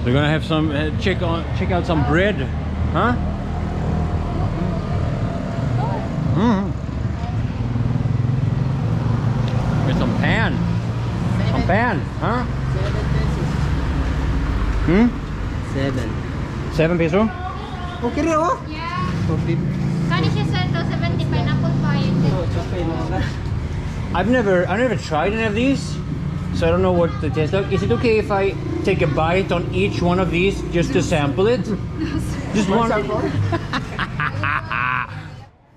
We're gonna have some check out some bread, huh? With some pan, huh? 7 peso? Okay rin oh? Yeah. Kani siya sa 70 pineapple pie. I've never tried any of these, so I don't know what the taste like. Is it okay if I take a bite on each one of these just to sample it? Just one.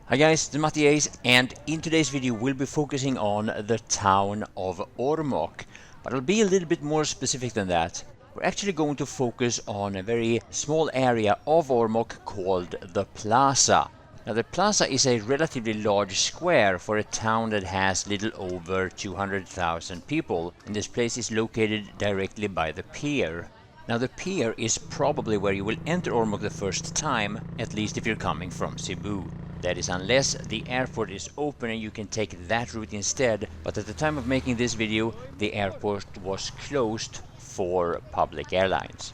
Hi guys, it's Mattiace, and in today's video we'll be focusing on the town of Ormoc, but it'll be a little bit more specific than that. We're actually going to focus on a very small area of Ormoc called the Plaza. Now the Plaza is a relatively large square for a town that has little over 200,000 people, and this place is located directly by the pier. Now the pier is probably where you will enter Ormoc the first time, at least if you're coming from Cebu. That is unless the airport is open and you can take that route instead, but at the time of making this video the airport was closed for public airlines.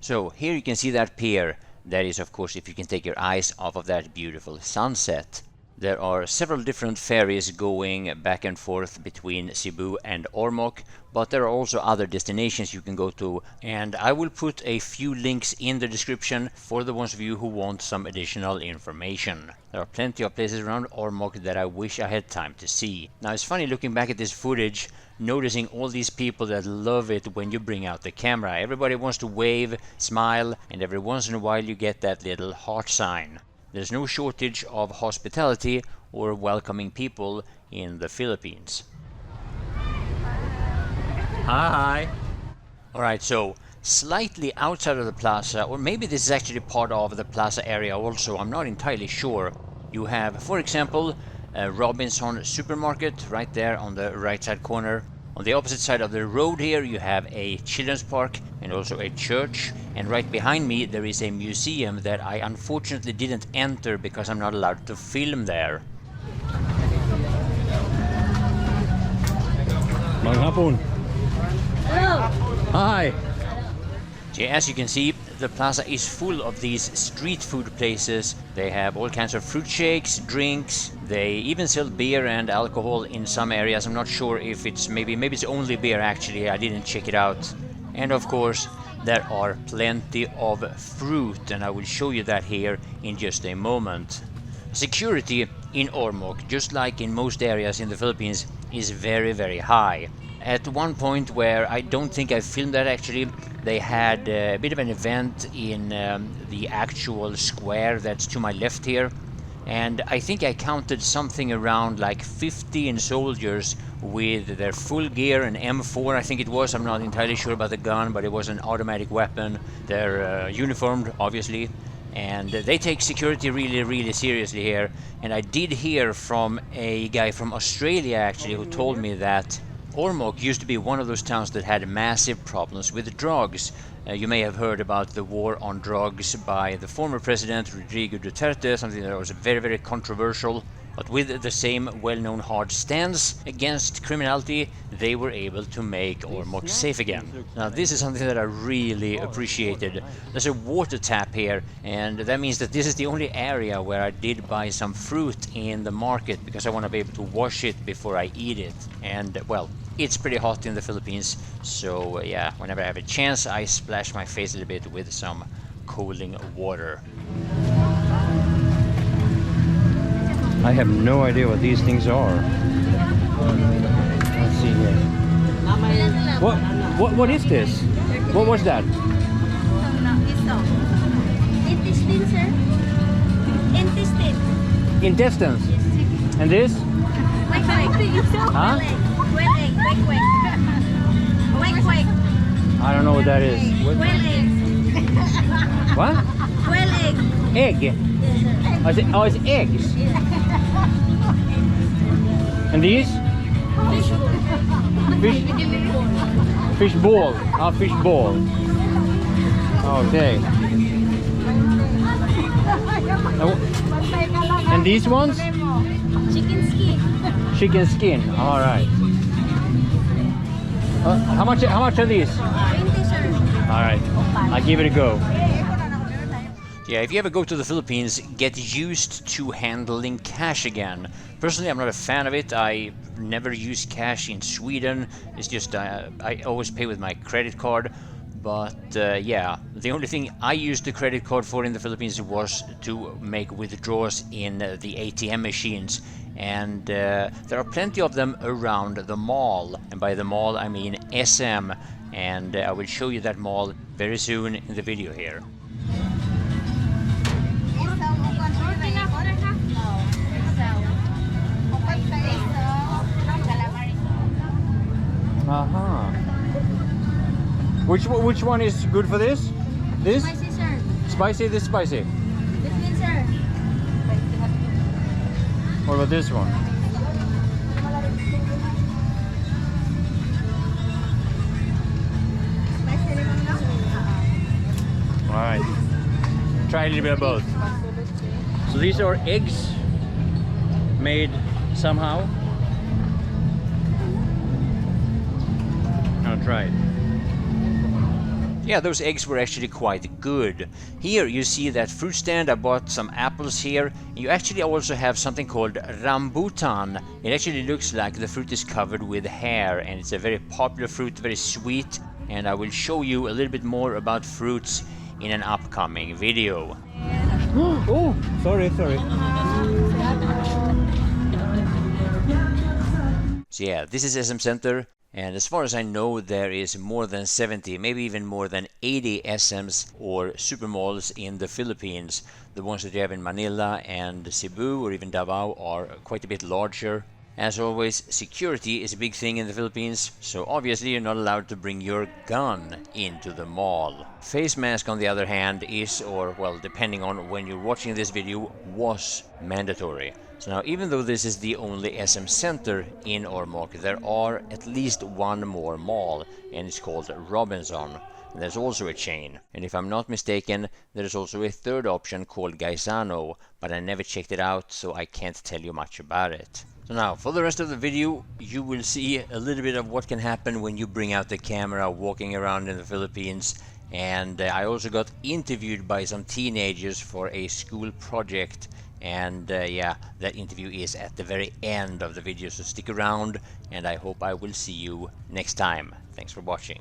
So here you can see that pier. That is of course if you can take your eyes off of that beautiful sunset. There are several different ferries going back and forth between Cebu and Ormoc, but there are also other destinations you can go to, and I will put a few links in the description for the ones of you who want some additional information. There are plenty of places around Ormoc that I wish I had time to see. Now it's funny looking back at this footage, noticing all these people that love it when you bring out the camera. Everybody wants to wave, smile, and every once in a while you get that little heart sign. There's no shortage of hospitality or welcoming people in the Philippines. Hi! Alright, so slightly outside of the plaza, or maybe this is actually part of the plaza area also, I'm not entirely sure. You have, for example, a Robinson supermarket right there on the right side corner. On the opposite side of the road here you have a children's park and also a church, and right behind me there is a museum that I unfortunately didn't enter because I'm not allowed to film there. Maghapon. Hello. Hi. So as you can see, the plaza is full of these street food places. They have all kinds of fruit shakes, drinks. They even sell beer and alcohol in some areas. I'm not sure if it's maybe it's only beer actually. I didn't check it out. And of course, there are plenty of fruit, and I will show you that here in just a moment. Security in Ormoc, just like in most areas in the Philippines, is very, very high. At one point where I don't think I filmed that actually, they had a bit of an event in the actual square that's to my left here, and I think I counted something around like 15 soldiers with their full gear, an M4 I think it was. I'm not entirely sure about the gun, but it was an automatic weapon. They're uniformed obviously, and they take security really seriously here. And I did hear from a guy from Australia actually who told me that Ormoc used to be one of those towns that had massive problems with drugs. You may have heard about the war on drugs by the former president Rodrigo Duterte, something that was very controversial. But with the same well-known hard stance against criminality, they were able to make Ormoc safe again. Now this is something that I really appreciated. There's a water tap here, and that means that this is the only area where I did buy some fruit in the market because I want to be able to wash it before I eat it. And well, it's pretty hot in the Philippines, so yeah, whenever I have a chance I splash my face a little bit with some cooling water. I have no idea what these things are. Let's see here. What is this? What was that? Intestine, sir. Intestine. Intestines. And this? Quack. Huh? Quack. I don't know what that is. Quail egg. What? Quail egg. Egg? Oh, it's eggs. And these? Fish ball. Ah, fish ball. Okay. And these ones? Chicken skin. Chicken skin. All right. How much are these? 20, sir. All right. I'll give it a go. Yeah, if you ever go to the Philippines, get used to handling cash again. Personally, I'm not a fan of it. I never use cash in Sweden. It's just I always pay with my credit card. But yeah, the only thing I used the credit card for in the Philippines was to make withdrawals in the ATM machines. And there are plenty of them around the mall. And by the mall, I mean SM. And I will show you that mall very soon in the video here. Which one is good for this? This? Spicy, sir. Spicy, this spicy. This one, sir. What about this one? Alright. Try a little bit of both. So these are eggs made somehow. I'll try it. Yeah, those eggs were actually quite good. Here you see that fruit stand. I bought some apples here. You actually also have something called rambutan. It actually looks like the fruit is covered with hair, and it's a very popular fruit, very sweet. And I will show you a little bit more about fruits in an upcoming video. Oh, sorry. So yeah, this is SM Center. And as far as I know, there is more than 70, maybe even more than 80 SMs or supermalls in the Philippines. The ones that you have in Manila and Cebu or even Davao are quite a bit larger. As always, security is a big thing in the Philippines, so obviously you're not allowed to bring your gun into the mall. Face mask, on the other hand, is, or well, depending on when you're watching this video, was mandatory. So now, even though this is the only SM Center in Ormoc, there are at least one more mall, and it's called Robinson. And there's also a chain. And if I'm not mistaken, there's also a third option called Gaisano, but I never checked it out, so I can't tell you much about it. So now, for the rest of the video, you will see a little bit of what can happen when you bring out the camera walking around in the Philippines. And I also got interviewed by some teenagers for a school project. And yeah, that interview is at the very end of the video, so stick around, and I hope I will see you next time. Thanks for watching.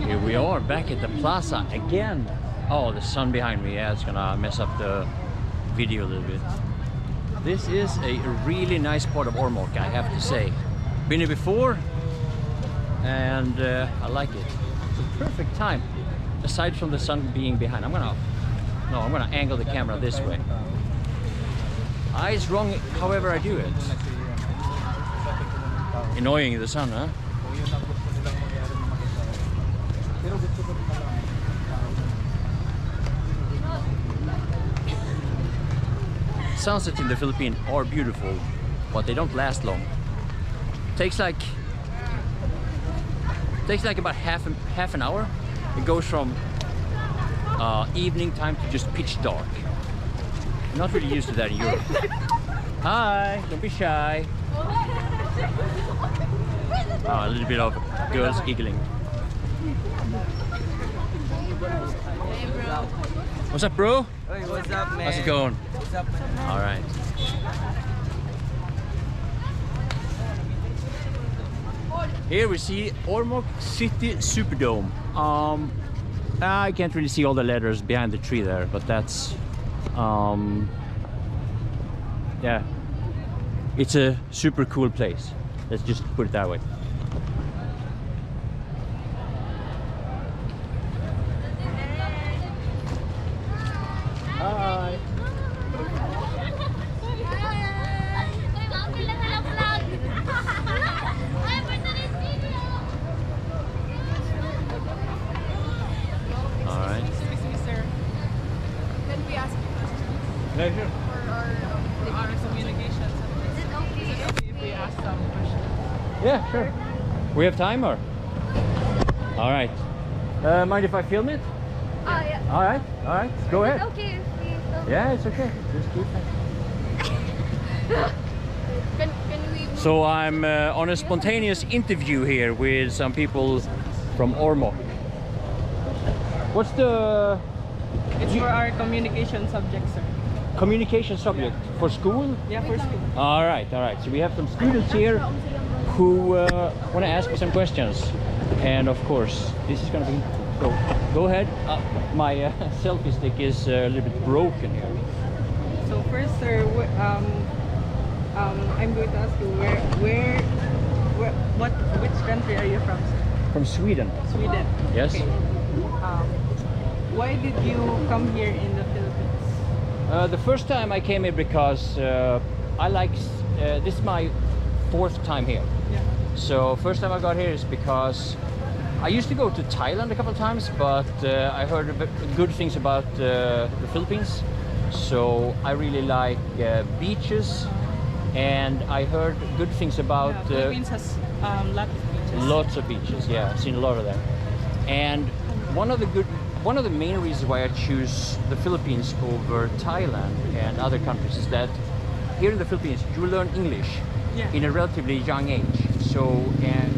Here we are back at the Plaza again. Oh, the sun behind me, yeah, it's gonna mess up the video a little bit. This is a really nice part of Ormoc, I have to say. Been here before, and I like it. It's a perfect time, aside from the sun being behind. I'm gonna angle the camera this way. It's wrong however I do it. Annoying the sun, huh? Sunsets in the Philippines are beautiful, but they don't last long. Takes like about half an hour. It goes from evening time to just pitch dark. I'm not really used to that in Europe. Hi, don't be shy. A little bit of girls giggling. What's up, bro? Hey, what's up, man? How's it going? What's up, man? All right. Here we see Ormoc City Superdome. I can't really see all the letters behind the tree there, but that's yeah, it's a super cool place. Let's just put it that way. Hi. All right. Excuse me, sir. Can we ask you a question? Yeah, sure. For our communications? Is it okay if we ask some questions? Yeah, sure. We have time, or? All right. Mind if I film it? Oh, yeah. All right. Go ahead. Okay, if we film. Yeah, it's okay. Just keep it. Can we... So I'm on a spontaneous interview here with some people from Ormoc. What's the It's for our communication subject, sir. communication subject for school? Yeah, for school. All right. So we have some students here who want to ask me some questions, and of course, this is going to be. So go ahead. My selfie stick is a little bit broken here. So first, sir, I'm going to ask you which country are you from, sir? From Sweden. Sweden. Yes. Okay. Why did you come here in the Philippines? The first time I came here because I like. This is my 4th time here. Yeah. So first time I got here is because I used to go to Thailand a couple of times, but I heard good things about the Philippines. So I really like beaches, and I heard good things about Philippines has lots of beaches. lots of beaches. Yeah, I've seen a lot of them. And one of the main reasons why I choose the Philippines over Thailand and other countries is that here in the Philippines you learn English Yeah. in a relatively young age. So, and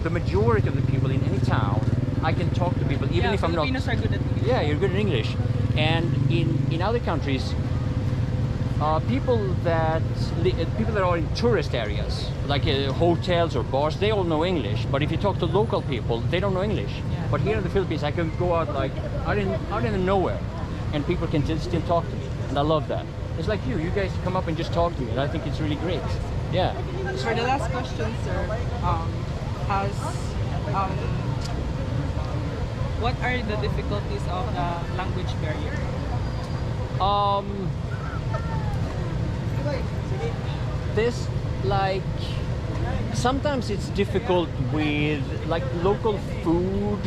the majority of the people in any town, I can talk to people even Yeah, if I'm not. Filipinos are good at English. Yeah, you're good at English. And in other countries, people that are in tourist areas, like hotels or bars, they all know English. But if you talk to local people, they don't know English. Yeah. But here in the Philippines, I can go out like out in nowhere, and people can still talk to me, and I love that. It's like you guys come up and just talk to me, and I think it's really great. Yeah. For the last question, sir, what are the difficulties of the language barrier? This like sometimes it's difficult with like local food,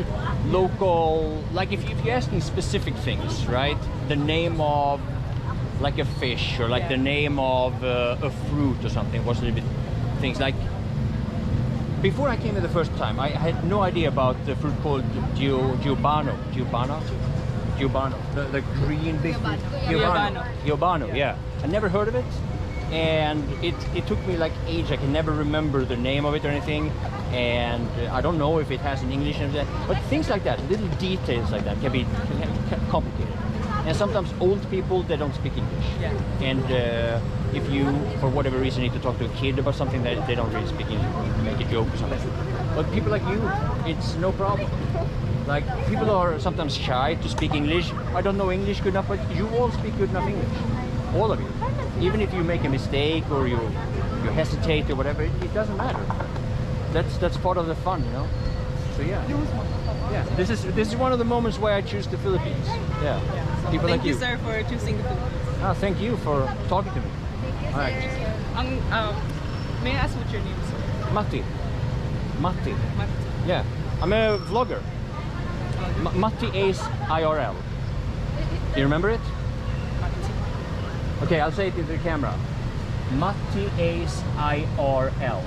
like if you're asking specific things, right? The name of like a fish or like the name of a fruit or something was a little bit things like. Before I came here the first time, I had no idea about the fruit called Giovanno, the green big fruit. Giovanno, yeah. I never heard of it, and it took me like age. I can never remember the name of it or anything, and I don't know if it has an English name. But things like that, little details like that, can be complicated. And sometimes old people, they don't speak English. Yeah. And if you, for whatever reason, need to talk to a kid about something that they don't really speak English, make a joke or something. But people like you, it's no problem. Like, people are sometimes shy to speak English. I don't know English good enough, but you all speak good enough English. All of you. Even if you make a mistake or you hesitate or whatever, it doesn't matter. That's part of the fun, you know? So yeah. Yeah, this is one of the moments why I choose the Philippines. Yeah. People Thank like you, sir, for choosing the Philippines. Ah, thank you for talking to me. All right. May I ask what your name is, sir? Matti. Mattiace. Yeah. I'm a vlogger. Mattiace IRL. Do you remember it? Okay, I'll say it to the camera. Mattiace IRL.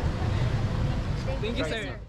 Thank you, sir.